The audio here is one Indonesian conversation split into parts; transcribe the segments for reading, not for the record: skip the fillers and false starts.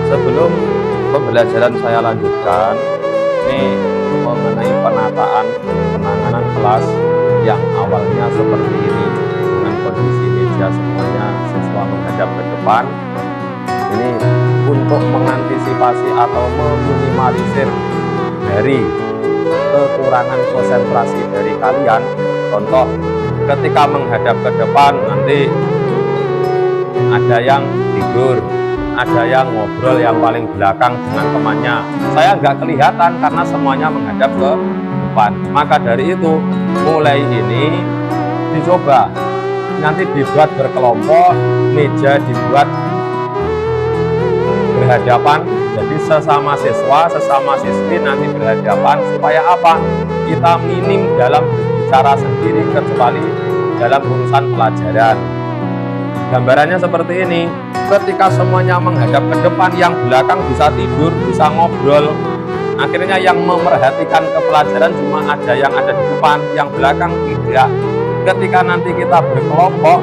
Sebelum pembelajaran saya lanjutkan, ini mengenai penataan penanganan kelas yang awalnya seperti ini dengan kondisi meja semuanya siswa menghadap ke depan. Ini untuk mengantisipasi atau meminimalisir dari kekurangan konsentrasi dari kalian. Contoh, ketika menghadap ke depan nanti ada yang tidur, ada yang ngobrol yang paling belakang dengan temannya. Saya nggak kelihatan karena semuanya menghadap ke depan. Maka dari itu, mulai ini dicoba. Nanti dibuat berkelompok, meja dibuat berhadapan. Jadi sesama siswa, sesama siswi nanti berhadapan. Supaya apa? Kita minim dalam berbicara sendiri kecuali dalam urusan pelajaran. Gambarannya seperti ini. Ketika semuanya menghadap ke depan, yang belakang bisa tidur, bisa ngobrol. Akhirnya yang memerhatikan ke pelajaran cuma ada yang ada di depan, yang belakang tidak. Ketika nanti kita berkelompok,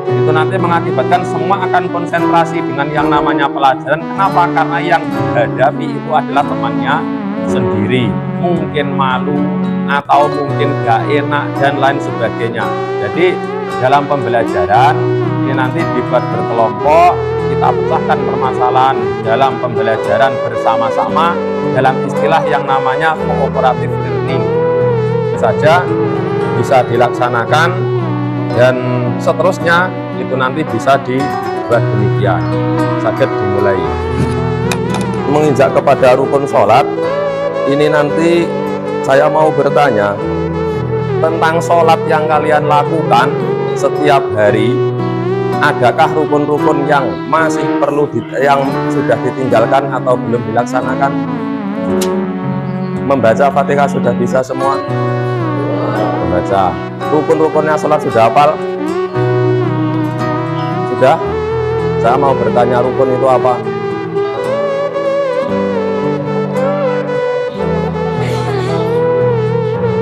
itu nanti mengakibatkan semua akan konsentrasi dengan yang namanya pelajaran. Kenapa? Karena yang dihadapi itu adalah temannya sendiri. Mungkin malu, atau mungkin gak enak, dan lain sebagainya. Jadi dalam pembelajaran ini nanti dibuat berkelompok, kita pecahkan permasalahan dalam pembelajaran bersama-sama dalam istilah yang namanya cooperative learning. Itu saja bisa dilaksanakan dan seterusnya itu nanti bisa dibuat demikian. Sakit dimulai. Menginjak kepada rukun sholat, ini nanti saya mau bertanya tentang sholat yang kalian lakukan setiap hari. Adakah rukun-rukun yang masih perlu yang sudah ditinggalkan atau belum dilaksanakan? Membaca Fatihah sudah bisa semua? Membaca. Rukun-rukunnya sholat sudah hafal? Sudah? Saya mau bertanya, rukun itu apa?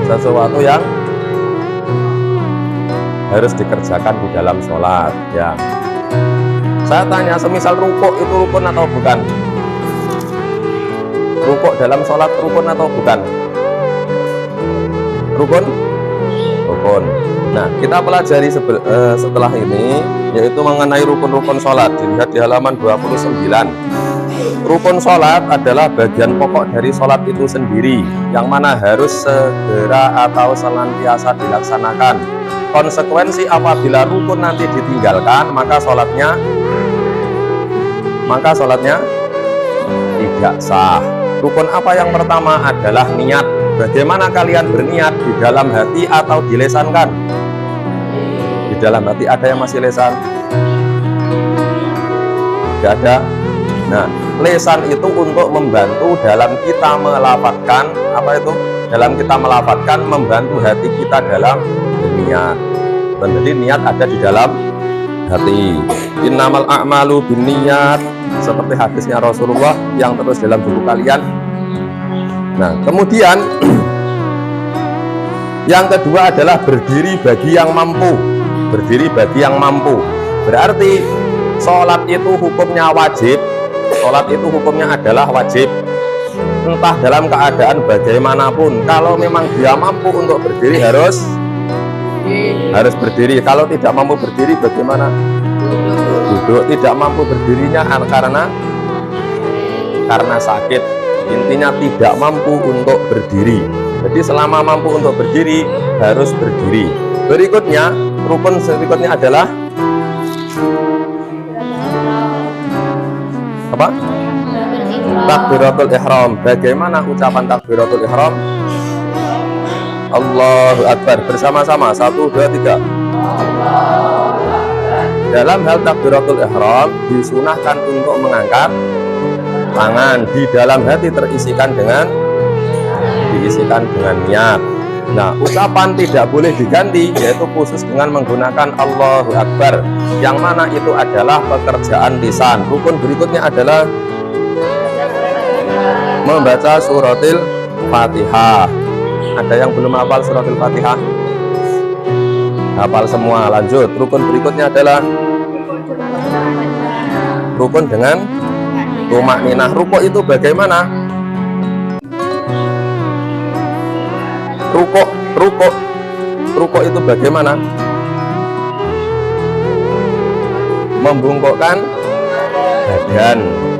Sesuatu yang harus dikerjakan di dalam sholat, ya. Saya tanya, semisal rukuk itu rukun atau bukan? Rukuk dalam sholat rukun atau bukan? Rukun? Rukun. Nah, kita pelajari setelah ini, yaitu mengenai rukun-rukun sholat. Dilihat di halaman 29. Rukun sholat adalah bagian pokok dari sholat itu sendiri, yang mana harus segera atau senantiasa dilaksanakan. Konsekuensi apabila rukun nanti ditinggalkan, maka sholatnya tidak sah. Rukun apa yang pertama adalah niat. Bagaimana kalian berniat, di dalam hati atau dilesankan? Di dalam hati. Ada yang masih lesan? Tidak ada. Nah, lesan itu untuk membantu dalam kita melafadzkan apa itu? Dalam kita melafadzkan, membantu hati kita dalam berniat. Dan jadi niat ada di dalam hati. Innamal a'malu binniyat, seperti hadisnya Rasulullah yang terus dalam buku kalian. Nah, kemudian yang kedua adalah berdiri bagi yang mampu. Berdiri bagi yang mampu. Berarti sholat itu hukumnya wajib. Sholat itu hukumnya adalah wajib, entah dalam keadaan bagaimanapun. Kalau memang dia mampu untuk berdiri harus berdiri. Kalau tidak mampu berdiri bagaimana? Duduk. Tidak mampu berdirinya karena sakit. Intinya tidak mampu untuk berdiri. Jadi selama mampu untuk berdiri harus berdiri. Berikutnya, rukun berikutnya adalah apa? Takbiratul ihram. Bagaimana ucapan takbiratul ihram? Allahu Akbar. Bersama-sama. 1, 2, 3. Dalam hal takbiratul ihram disunahkan untuk mengangkat tangan. Di dalam hati diisikan dengan niat. Nah, ucapan tidak boleh diganti, yaitu khusus dengan menggunakan Allahu Akbar, yang mana itu adalah pekerjaan lisan. Rukun berikutnya adalah membaca suratil Fatihah. Ada yang belum hafal suratil Fatihah? Hafal semua. Lanjut. Rukun berikutnya adalah rukun dengan tumakninah. Rukuk itu bagaimana? Rukuk itu bagaimana? Membungkukkan badan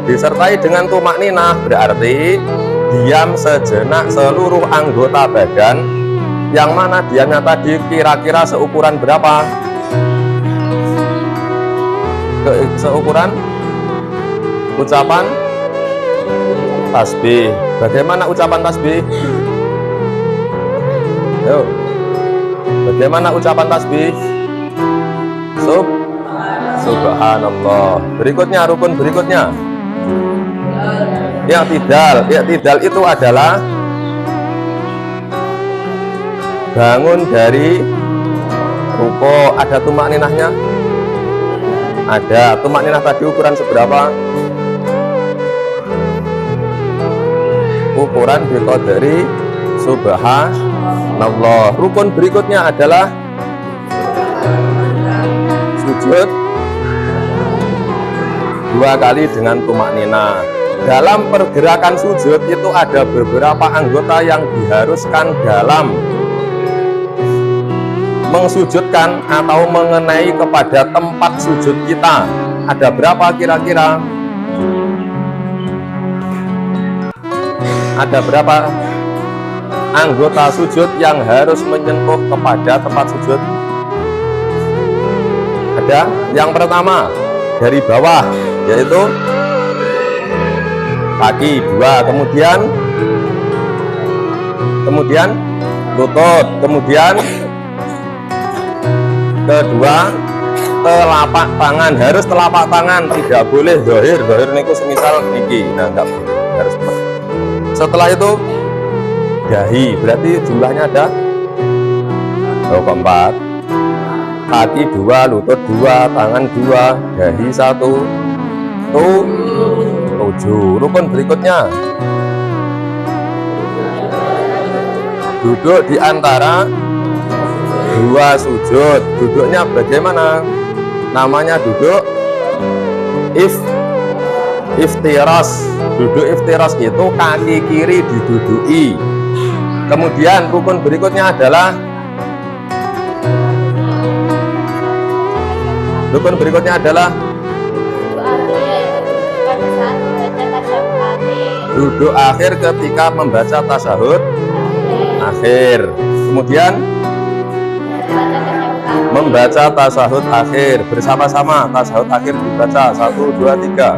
disertai dengan tumakninah, berarti diam sejenak seluruh anggota badan. Yang mana diamnya tadi kira-kira seukuran berapa? Seukuran ucapan tasbih. Bagaimana ucapan tasbih? Yo. Bagaimana ucapan tasbih? Subhanallah. Berikutnya, rukun berikutnya. I'tidal itu adalah bangun dari rukuk. Ada tumakninahnya? Ada. Tumakninah tadi ukuran seberapa? Ukuran biqadri subhanallah. Rukun berikutnya adalah sujud 2 kali dengan tumakninah. Dalam pergerakan sujud itu ada beberapa anggota yang diharuskan dalam mengsujudkan atau mengenai kepada tempat sujud kita. Ada berapa kira-kira? Ada berapa anggota sujud yang harus menyentuh kepada tempat sujud? Ada. Yang pertama dari bawah, yaitu kaki 2, kemudian lutut, kemudian kedua telapak tangan. Harus telapak tangan, tidak boleh zahir niku semisal niki. Nah, enggak boleh, harus seperti. Setelah itu dahi, berarti jumlahnya ada keempat. Kaki 2, lutut 2, tangan 2, dahi 1, 7. Rukun berikutnya duduk di antara 2 sujud. Duduknya bagaimana? Namanya duduk iftiras. Duduk iftiras itu kaki kiri diduduki. Kemudian rukun berikutnya adalah duduk akhir ketika membaca tasyahud akhir. Kemudian membaca tasyahud akhir bersama-sama. Tasyahud akhir dibaca 1, 2, 3.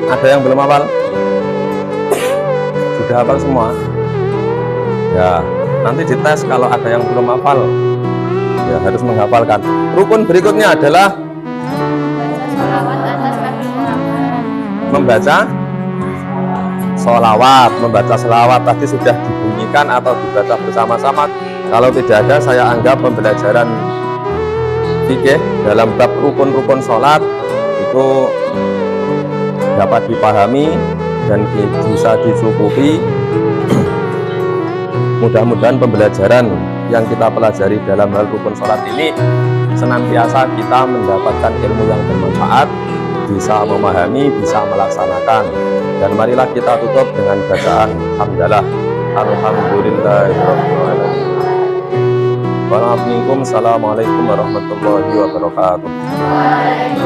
Ada yang belum hafal? Sudah hafal semua? Ya, nanti dites kalau ada yang belum hafal. Ya, harus menghafalkan. Rukun berikutnya adalah membaca sholawat. Membaca sholawat tadi sudah dibunyikan atau dibaca bersama-sama. Kalau tidak ada, saya anggap pembelajaran fikih dalam bab rukun-rukun sholat itu dapat dipahami dan bisa dicukupi. Mudah-mudahan pembelajaran yang kita pelajari dalam hal rukun sholat ini senantiasa kita mendapatkan ilmu yang bermanfaat bisa memahami, bisa melaksanakan. Dan marilah kita tutup dengan bacaan hamdalah. Alhamdulillahirabbil alamin. Assalamualaikum warahmatullahi wabarakatuh.